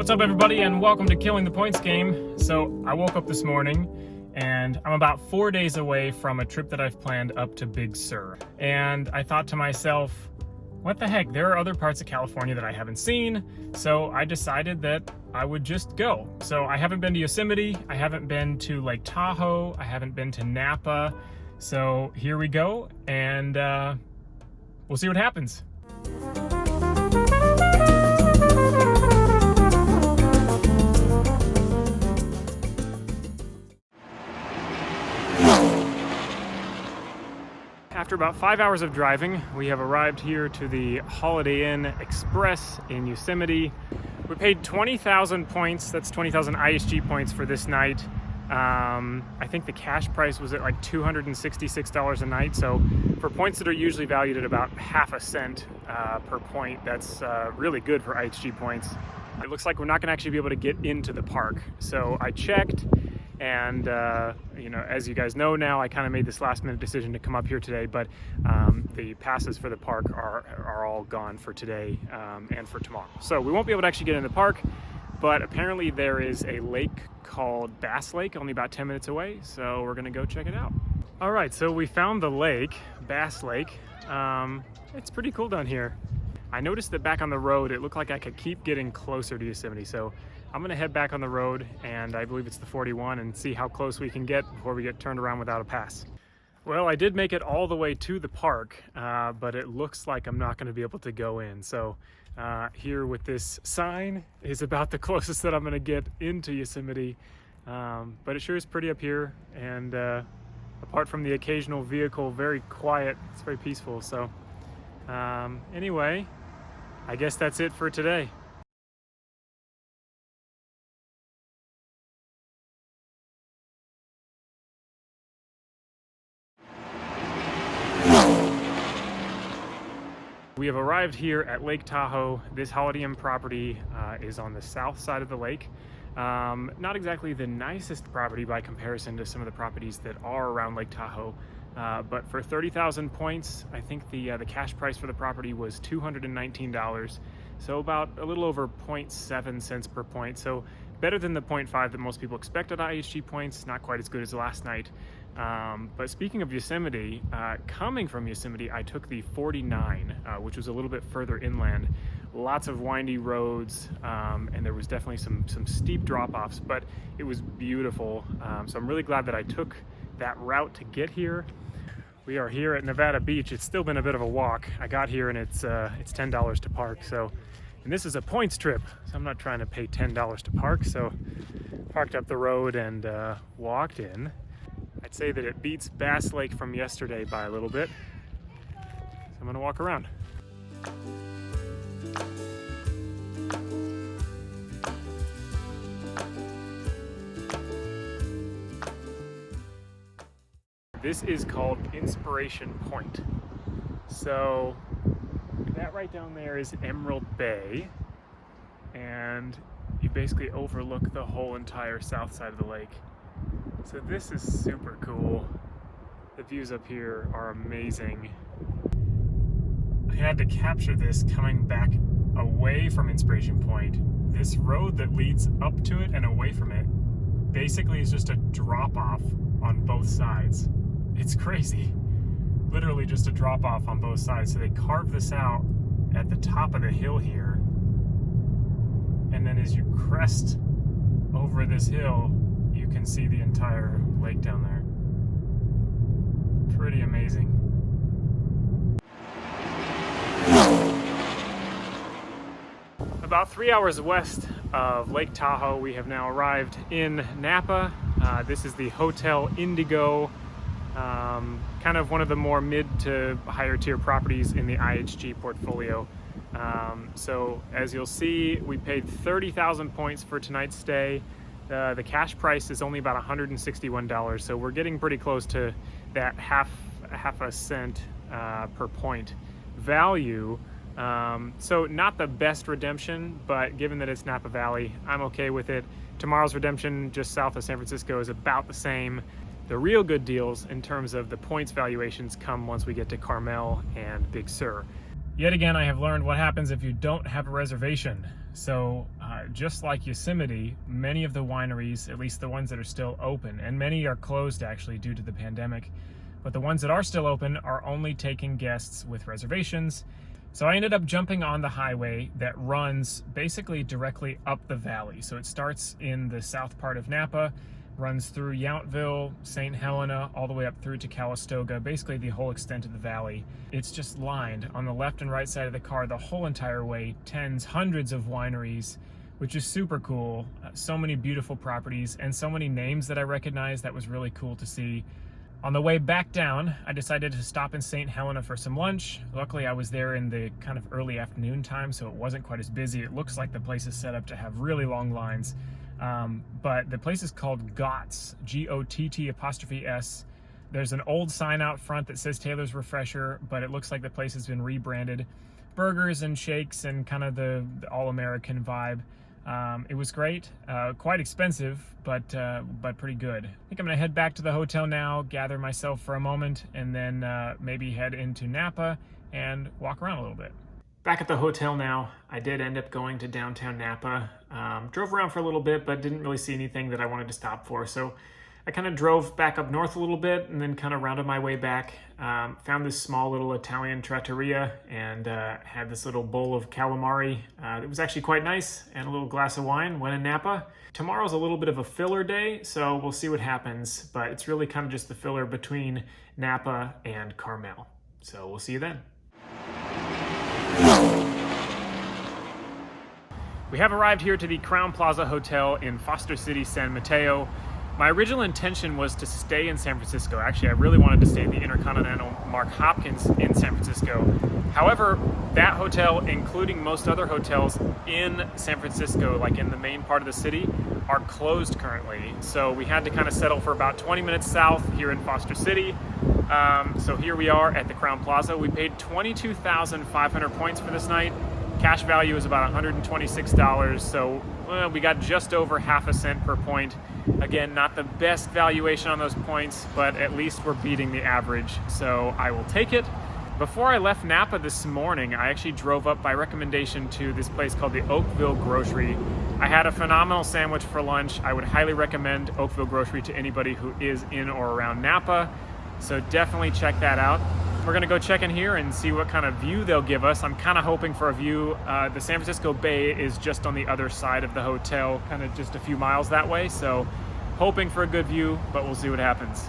What's up, everybody, and welcome to Killing the Points game. So I woke up this morning and I'm about 4 days away from a trip that I've planned up to Big Sur. And I thought to myself, what the heck, there are other parts of California that I haven't seen. So I decided that I would just go. So I haven't been to Yosemite, I haven't been to Lake Tahoe, I haven't been to Napa. So here we go, and we'll see what happens. After about 5 hours of driving, we have arrived here to the Holiday Inn Express in Yosemite. We paid 20,000 points, that's 20,000 IHG points for this night. I think the cash price was at like $266 a night, so for points that are usually valued at about half a cent per point, that's really good for IHG points. It looks like we're not going to actually be able to get into the park, so I checked. And, you know, as you guys know now, I kind of made this last minute decision to come up here today, but the passes for the park are all gone for today and for tomorrow. So we won't be able to actually get in the park, but apparently there is a lake called Bass Lake, only about 10 minutes away. So we're going to go check it out. All right, so we found the lake, Bass Lake. It's pretty cool down here. I noticed that back on the road, it looked like I could keep getting closer to Yosemite. So I'm gonna head back on the road, and I believe it's the 41, and see how close we can get before we get turned around without a pass. Well, I did make it all the way to the park, but it looks like I'm not gonna be able to go in. So here with this sign is about the closest that I'm gonna get into Yosemite. But it sure is pretty up here, and apart from the occasional vehicle, very quiet. It's very peaceful. So anyway, I guess that's it for today. We have arrived here at Lake Tahoe. This Holiday Inn property is on the south side of the lake. Not exactly the nicest property by comparison to some of the properties that are around Lake Tahoe, but for 30,000 points, I think the cash price for the property was $219, so about a little over 0.7 cents per point, so better than the 0.5 that most people expect at IHG points, not quite as good as last night. But speaking of Yosemite, coming from Yosemite, I took the 49, which was a little bit further inland. Lots of windy roads, and there was definitely some steep drop-offs, but it was beautiful. So I'm really glad that I took that route to get here. We are here at Nevada Beach. It's still been a bit of a walk. I got here and it's $10 to park. And this is a points trip, so I'm not trying to pay $10 to park. So parked up the road and walked in. I'd say that it beats Bass Lake from yesterday by a little bit. So I'm gonna walk around. This is called Inspiration Point. So that right down there is Emerald Bay, and you basically overlook the whole entire south side of the lake. So this is super cool. The views up here are amazing. I had to capture this coming back away from Inspiration Point. This road that leads up to it and away from it basically is just a drop-off on both sides. It's crazy. Literally just a drop-off on both sides. So they carved this out at the top of the hill here. And then as you crest over this hill, you can see the entire lake down there. Pretty amazing. About 3 hours west of Lake Tahoe, we have now arrived in Napa. This is the Hotel Indigo, kind of one of the more mid to higher tier properties in the IHG portfolio. So as you'll see, we paid 30,000 points for tonight's stay. The cash price is only about $161, so we're getting pretty close to that half a cent per point value. So not the best redemption, but given that it's Napa Valley, I'm okay with it. Tomorrow's redemption just south of San Francisco is about the same. The real good deals in terms of the points valuations come once we get to Carmel and Big Sur. Yet again, I have learned what happens if you don't have a reservation. So just like Yosemite, many of the wineries, at least the ones that are still open, and many are closed actually due to the pandemic, but the ones that are still open are only taking guests with reservations. So I ended up jumping on the highway that runs basically directly up the valley. So it starts in the south part of Napa, runs through Yountville, St. Helena, all the way up through to Calistoga, basically the whole extent of the valley. It's just lined on the left and right side of the car the whole entire way, hundreds of wineries, which is super cool. So many beautiful properties and so many names that I recognize. That was really cool to see. On the way back down, I decided to stop in St. Helena for some lunch. Luckily, I was there in the kind of early afternoon time, so it wasn't quite as busy. It looks like the place is set up to have really long lines. But the place is called Gott's, G-O-T-T''S. There's an old sign out front that says Taylor's Refresher, but it looks like the place has been rebranded. Burgers and shakes and kind of the all-American vibe. It was great, quite expensive, but pretty good. I think I'm gonna head back to the hotel now, gather myself for a moment, and then maybe head into Napa and walk around a little bit. Back at the hotel now, I did end up going to downtown Napa. Drove around for a little bit, but didn't really see anything that I wanted to stop for. So I kind of drove back up north a little bit and then kind of rounded my way back. Found this small little Italian trattoria and had this little bowl of calamari. It was actually quite nice, and a little glass of wine when in Napa. Tomorrow's a little bit of a filler day, so we'll see what happens, but it's really kind of just the filler between Napa and Carmel. So we'll see you then. We have arrived here to the Crowne Plaza Hotel in Foster City, San Mateo. My original intention was to stay in San Francisco. Actually, I really wanted to stay at the Intercontinental Mark Hopkins in San Francisco. However, that hotel, including most other hotels in San Francisco, like in the main part of the city, are closed currently. So we had to kind of settle for about 20 minutes south here in Foster City. So here we are at the Crowne Plaza. We paid 22,500 points for this night. Cash value is about $126, so we got just over half a cent per point. Again, not the best valuation on those points, but at least we're beating the average, so I will take it. Before I left Napa this morning, I actually drove up by recommendation to this place called the Oakville Grocery. I had a phenomenal sandwich for lunch. I would highly recommend Oakville Grocery to anybody who is in or around Napa, so definitely check that out. We're gonna go check in here and see what kind of view they'll give us. I'm kind of hoping for a view. The San Francisco Bay is just on the other side of the hotel, kind of just a few miles that way, so hoping for a good view, but we'll see what happens.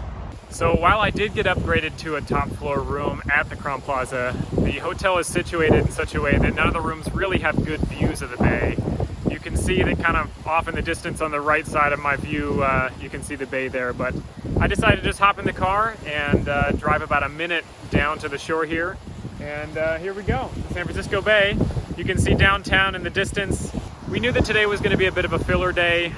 So while I did get upgraded to a top floor room at the Crowne Plaza, the hotel is situated in such a way that none of the rooms really have good views of the bay. You can see that kind of off in the distance on the right side of my view, you can see the bay there, but I decided to just hop in the car and drive about a minute down to the shore here. And here we go, San Francisco Bay. You can see downtown in the distance. We knew that today was gonna be a bit of a filler day,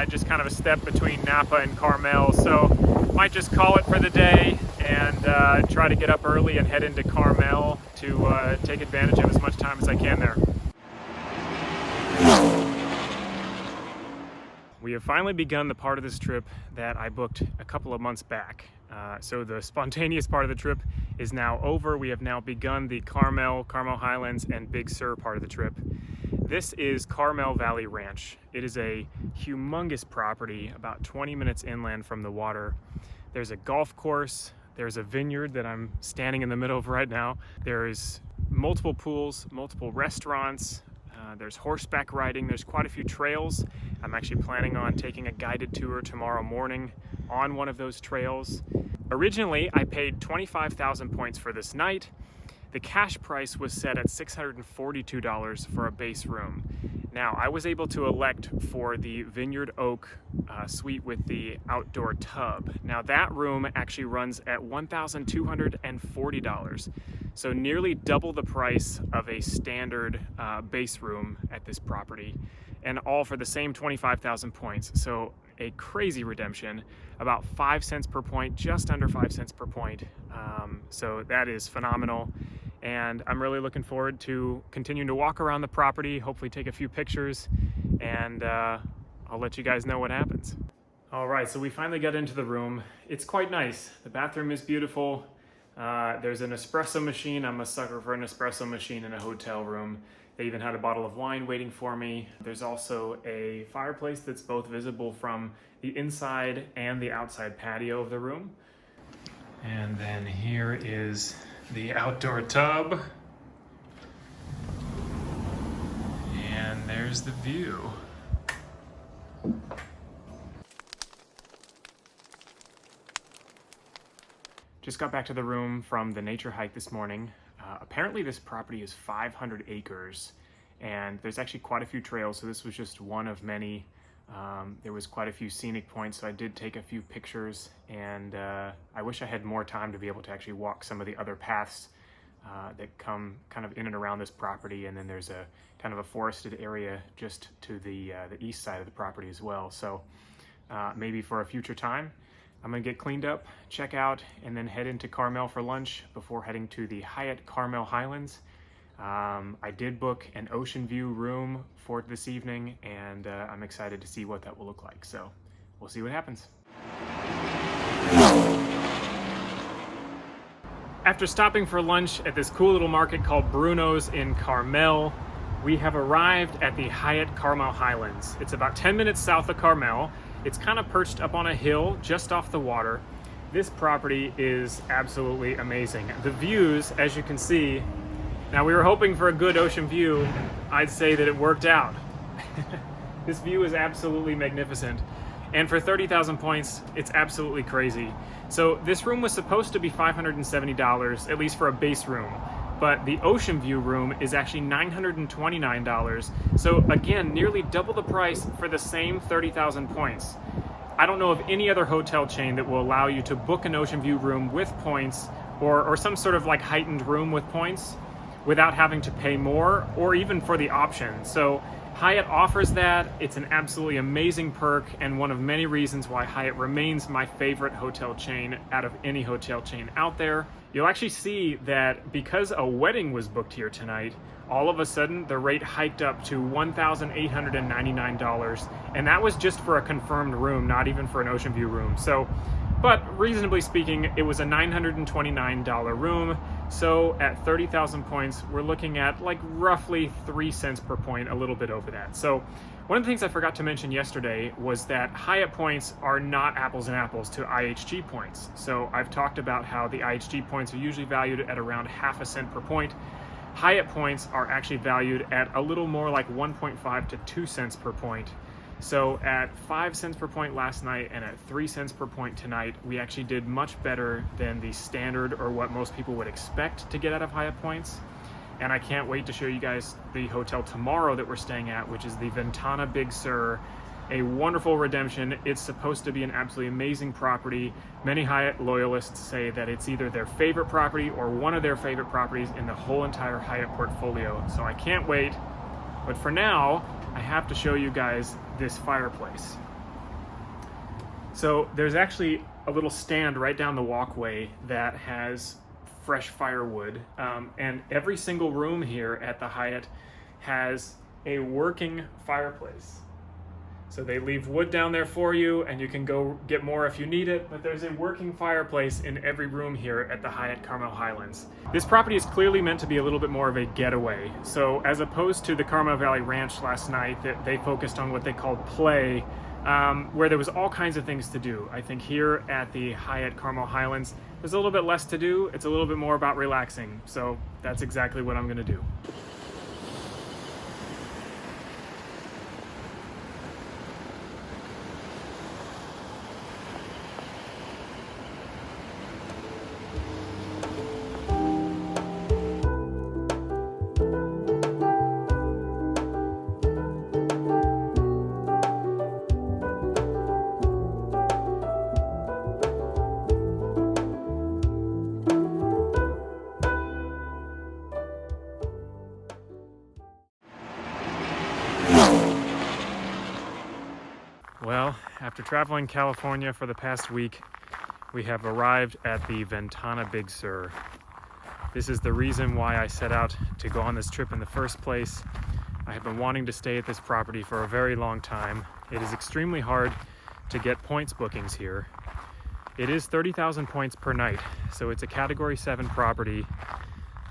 just kind of a step between Napa and Carmel. So might just call it for the day and try to get up early and head into Carmel to take advantage of as much time as I can there. We have finally begun the part of this trip that I booked a couple of months back. So the spontaneous part of the trip is now over. We have now begun the Carmel Highlands, and Big Sur part of the trip. This is Carmel Valley Ranch. It is a humongous property about 20 minutes inland from the water. There's a golf course, there's a vineyard that I'm standing in the middle of right now. There's multiple pools, multiple restaurants, there's horseback riding, there's quite a few trails. I'm actually planning on taking a guided tour tomorrow morning on one of those trails. Originally, I paid 25,000 points for this night. The cash price was set at $642 for a base room. Now, I was able to elect for the Vineyard Oak suite with the outdoor tub. Now, that room actually runs at $1,240. So nearly double the price of a standard base room at this property, and all for the same 25,000 points. So a crazy redemption, about 5 cents per point, just under 5 cents per point. So that is phenomenal. And I'm really looking forward to continuing to walk around the property, hopefully take a few pictures, and I'll let you guys know what happens. All right, so we finally got into the room. It's quite nice. The bathroom is beautiful. There's an espresso machine. I'm a sucker for an espresso machine in a hotel room. They even had a bottle of wine waiting for me. There's also a fireplace that's both visible from the inside and the outside patio of the room. And then here is the outdoor tub. And there's the view. Just got back to the room from the nature hike this morning. Apparently this property is 500 acres and there's actually quite a few trails, so this was just one of many. There was quite a few scenic points, so I did take a few pictures, and I wish I had more time to be able to actually walk some of the other paths that come kind of in and around this property, and then there's a kind of a forested area just to the east side of the property as well. So maybe for a future time, I'm gonna get cleaned up, check out, and then head into Carmel for lunch before heading to the Hyatt Carmel Highlands. I did book an ocean view room for this evening, and I'm excited to see what that will look like. So we'll see what happens. After stopping for lunch at this cool little market called Bruno's in Carmel, we have arrived at the Hyatt Carmel Highlands. It's about 10 minutes south of Carmel. It's kind of perched up on a hill just off the water. This property is absolutely amazing. The views, as you can see, now we were hoping for a good ocean view. I'd say that it worked out. This view is absolutely magnificent. And for 30,000 points, it's absolutely crazy. So this room was supposed to be $570, at least for a base room. But the ocean view room is actually $929. So again, nearly double the price for the same 30,000 points. I don't know of any other hotel chain that will allow you to book an ocean view room with points, or some sort of like heightened room with points, without having to pay more, or even for the option. So Hyatt offers that. It's an absolutely amazing perk, and one of many reasons why Hyatt remains my favorite hotel chain out of any hotel chain out there. You'll actually see that because a wedding was booked here tonight, all of a sudden the rate hiked up to $1,899, and that was just for a confirmed room, not even for an ocean view room. So, but reasonably speaking, it was a $929 room. So at 30,000 points, we're looking at like roughly 3 cents per point, a little bit over that. So one of the things I forgot to mention yesterday was that Hyatt points are not apples and apples to IHG points. So I've talked about how the IHG points are usually valued at around ½ cent per point. Hyatt points are actually valued at a little more like 1.5 to 2 cents per point. So at 5 cents per point last night and at 3 cents per point tonight, we actually did much better than the standard, or what most people would expect to get out of Hyatt points. And I can't wait to show you guys the hotel tomorrow that we're staying at, which is the Ventana Big Sur. A wonderful redemption. It's supposed to be an absolutely amazing property. Many Hyatt loyalists say that it's either their favorite property or one of their favorite properties in the whole entire Hyatt portfolio. So I can't wait. But for now, I have to show you guys this fireplace. So there's actually a little stand right down the walkway that has fresh firewood, and every single room here at the Hyatt has a working fireplace. So they leave wood down there for you, and you can go get more if you need it, but there's a working fireplace in every room here at the Hyatt Carmel Highlands. This property is clearly meant to be a little bit more of a getaway. So as opposed to the Carmel Valley Ranch last night, that they focused on what they called play, where there was all kinds of things to do. I think here at the Hyatt Carmel Highlands, there's a little bit less to do. It's a little bit more about relaxing. So that's exactly what I'm gonna do. Well, after traveling California for the past week, we have arrived at the Ventana Big Sur. This is the reason why I set out to go on this trip in the first place. I have been wanting to stay at this property for a very long time. It is extremely hard to get points bookings here. It is 30,000 points per night, so it's a Category 7 property,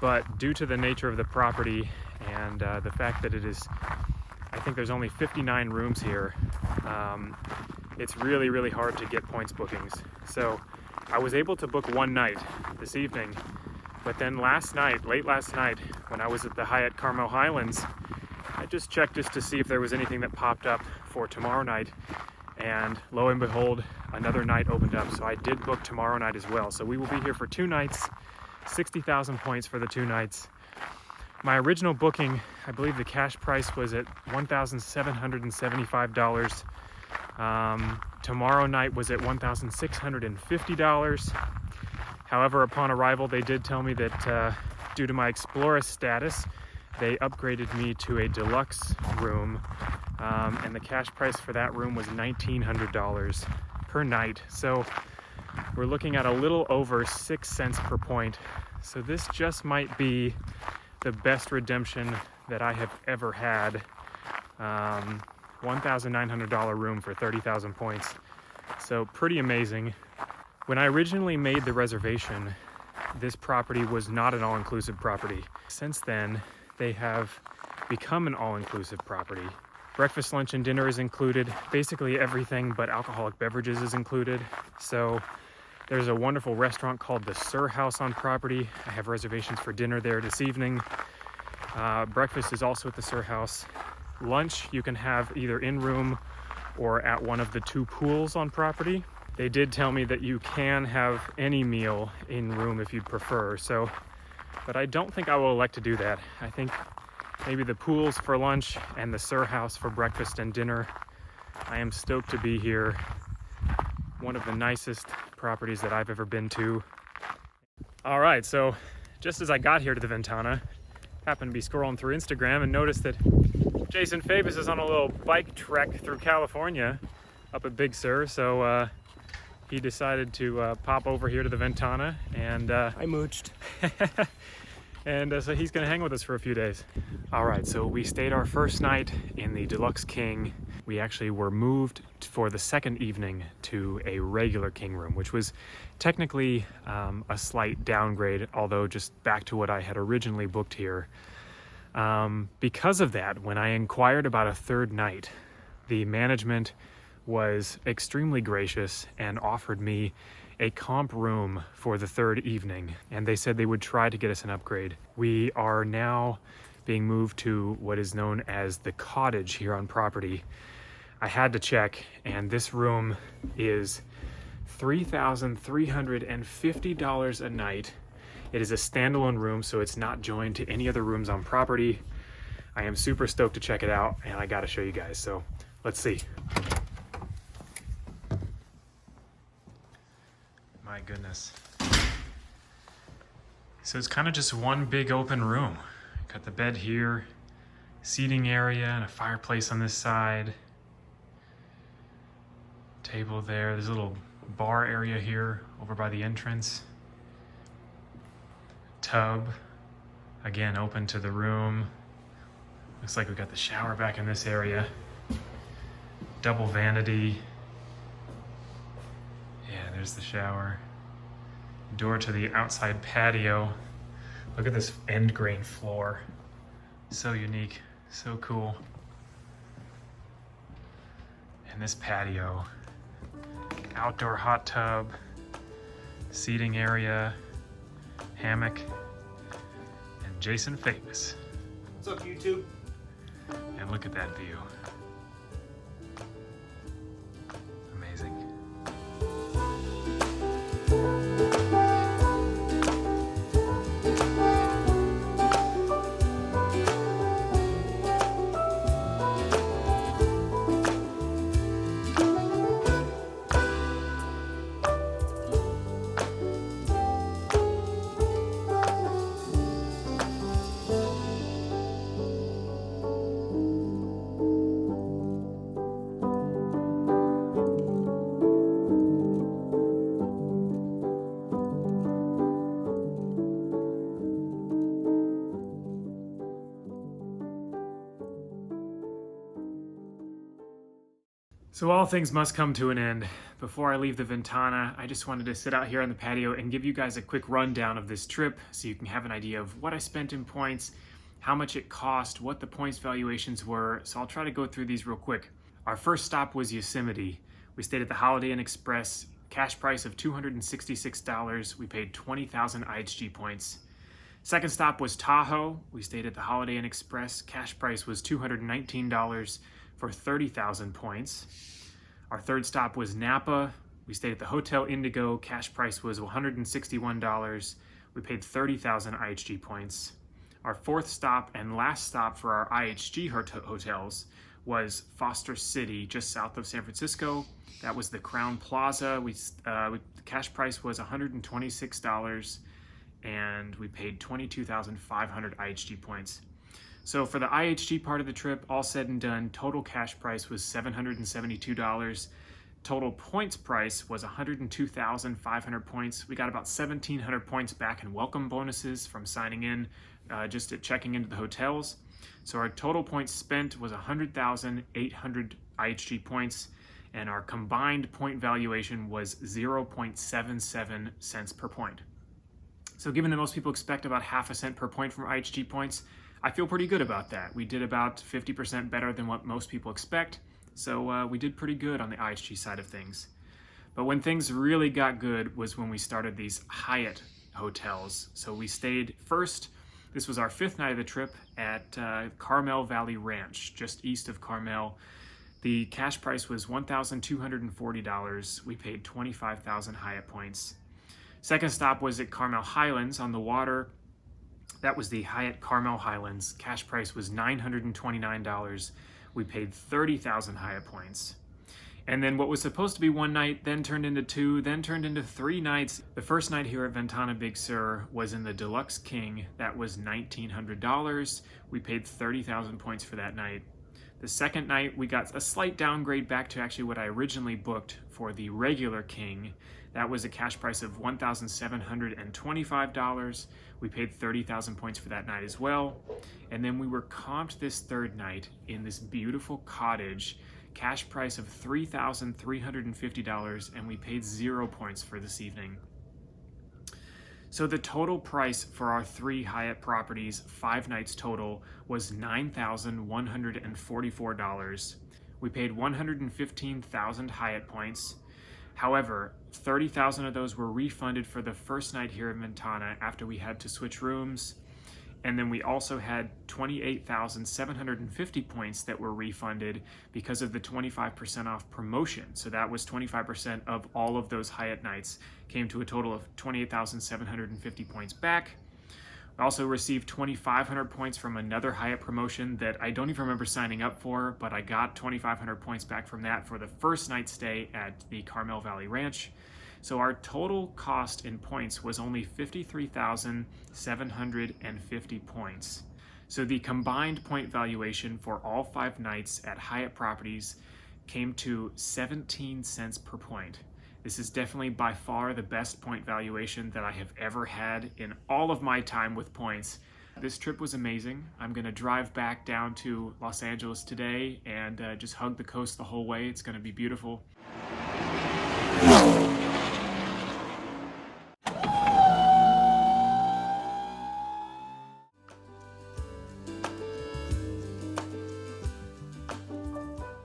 but due to the nature of the property and the fact that it is, I think there's only 59 rooms here, it's really, really hard to get points bookings. So I was able to book one night this evening, but then last night, late last night, when I was at the Hyatt Carmel Highlands, I just checked just to see if there was anything that popped up for tomorrow night, and lo and behold, another night opened up. So I did book tomorrow night as well. So we will be here for 2 nights, 60,000 points for the 2 nights. My original booking, I believe the cash price was at $1,775. Tomorrow night was at $1,650. However, upon arrival, they did tell me that due to my Explorer status, they upgraded me to a deluxe room, and the cash price for that room was $1,900 per night. So we're looking at a little over 6 cents per point. So this just might be the best redemption that I have ever had. $1,900 room for 30,000 points. So pretty amazing. When I originally made the reservation, this property was not an all-inclusive property. Since then, they have become an all-inclusive property. Breakfast, lunch, and dinner is included. Basically everything but alcoholic beverages is included. So there's a wonderful restaurant called the Sur House on property. I have reservations for dinner there this evening. Breakfast is also at the Sur House. Lunch you can have either in-room or at one of the 2 pools on property. They did tell me that you can have any meal in-room if you'd prefer. So, but I don't think I will elect to do that. I think maybe the pools for lunch and the Sur House for breakfast and dinner. I am stoked to be here. One of the nicest properties that I've ever been to. All right, so just as I got here to the Ventana, happened to be scrolling through Instagram and noticed that Jason Fabus is on a little bike trek through California up at Big Sur. So he decided to pop over here to the Ventana, and I mooched. And so he's gonna hang with us for a few days. All right, so we stayed our first night in the Deluxe King. We actually were moved for the second evening to a regular king room, which was technically a slight downgrade, although just back to what I had originally booked here. Because of that, when I inquired about a third night, the management was extremely gracious and offered me a comp room for the third evening, and they said they would try to get us an upgrade. We are now being moved to what is known as the cottage here on property. I had to check, and this room is $3,350 a night. It is a standalone room, so it's not joined to any other rooms on property. I am super stoked to check it out, and I gotta show you guys, so let's see. My goodness. So it's kind of just one big open room. Got the bed here, seating area, and a fireplace on this side. Table there. There's a little bar area here over by the entrance. Tub, again, open to the room. Looks like we got the shower back in this area. Double vanity. Yeah, there's the shower. Door to the outside patio. Look at this end grain floor. So unique, so cool. And this patio. Outdoor hot tub, seating area, hammock, and Jason Fabus. What's up, YouTube? And look at that view. Amazing. So all things must come to an end. Before I leave the Ventana, I just wanted to sit out here on the patio and give you guys a quick rundown of this trip so you can have an idea of what I spent in points, how much it cost, what the points valuations were. So I'll try to go through these real quick. Our first stop was Yosemite. We stayed at the Holiday Inn Express, cash price of $266. We paid 20,000 IHG points. Second stop was Tahoe. We stayed at the Holiday Inn Express. Cash price was $219 for 30,000 points. Our third stop was Napa. We stayed at the Hotel Indigo. Cash price was $161. We paid 30,000 IHG points. Our fourth stop and last stop for our IHG hotels was Foster City, just south of San Francisco. That was the Crown Plaza. The cash price was $126, and we paid 22,500 IHG points. So for the IHG part of the trip, all said and done, total cash price was $772. Total points price was 102,500 points. We got about 1,700 points back in welcome bonuses from signing in just at checking into the hotels. So our total points spent was 100,800 IHG points, and our combined point valuation was 0.77 cents per point. So given that most people expect about half a cent per point from IHG points, I feel pretty good about that. We did about 50% better than what most people expect, so we did pretty good on the IHG side of things. But when things really got good was when we started these Hyatt hotels. So we stayed first, this was our fifth night of the trip, at Carmel Valley Ranch, just east of Carmel. The cash price was $1,240. We paid 25,000 Hyatt points. Second stop was at Carmel Highlands on the water. That was the Hyatt Carmel Highlands. Cash price was $929. We paid 30,000 Hyatt points. And then what was supposed to be one night then turned into two, then turned into 3 nights. The first night here at Ventana Big Sur was in the Deluxe King. That was $1,900. We paid 30,000 points for that night. The second night, we got a slight downgrade back to actually what I originally booked for the regular King. That was a cash price of $1,725. We paid 30,000 points for that night as well. And then we were comped this third night in this beautiful cottage, cash price of $3,350, and we paid 0 points for this evening. So the total price for our 3 Hyatt properties, 5 nights total, was $9,144. We paid 115,000 Hyatt points. However, 30,000 of those were refunded for the first night here in Ventana after we had to switch rooms. And then we also had 28,750 points that were refunded because of the 25% off promotion. So that was 25% of all of those Hyatt nights, came to a total of 28,750 points back. We also received 2,500 points from another Hyatt promotion that I don't even remember signing up for, but I got 2,500 points back from that for the first night stay at the Carmel Valley Ranch. So our total cost in points was only 53,750 points. So the combined point valuation for all 5 nights at Hyatt properties came to 17 cents per point. This is definitely by far the best point valuation that I have ever had in all of my time with points. This trip was amazing. I'm gonna drive back down to Los Angeles today and just hug the coast the whole way. It's gonna be beautiful.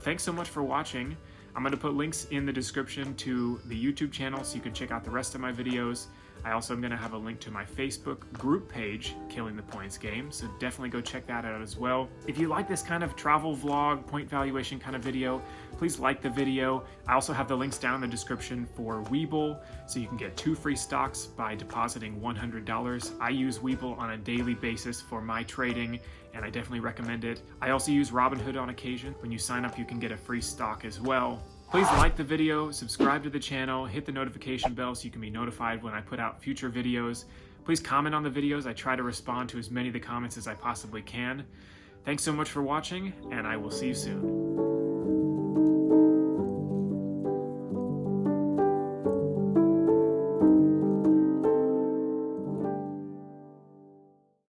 Thanks so much for watching. I'm going to put links in the description to the YouTube channel so you can check out the rest of my videos. I also am going to have a link to my Facebook group page, Killing the Points Game, so definitely go check that out as well. If you like this kind of travel vlog, point valuation kind of video, please like the video. I also have the links down in the description for Webull, so you can get 2 free stocks by depositing $100. I use Webull on a daily basis for my trading, and I definitely recommend it. I also use Robinhood on occasion. When you sign up, you can get a free stock as well. Please like the video, subscribe to the channel, hit the notification bell so you can be notified when I put out future videos. Please comment on the videos. I try to respond to as many of the comments as I possibly can. Thanks so much for watching, and I will see you soon.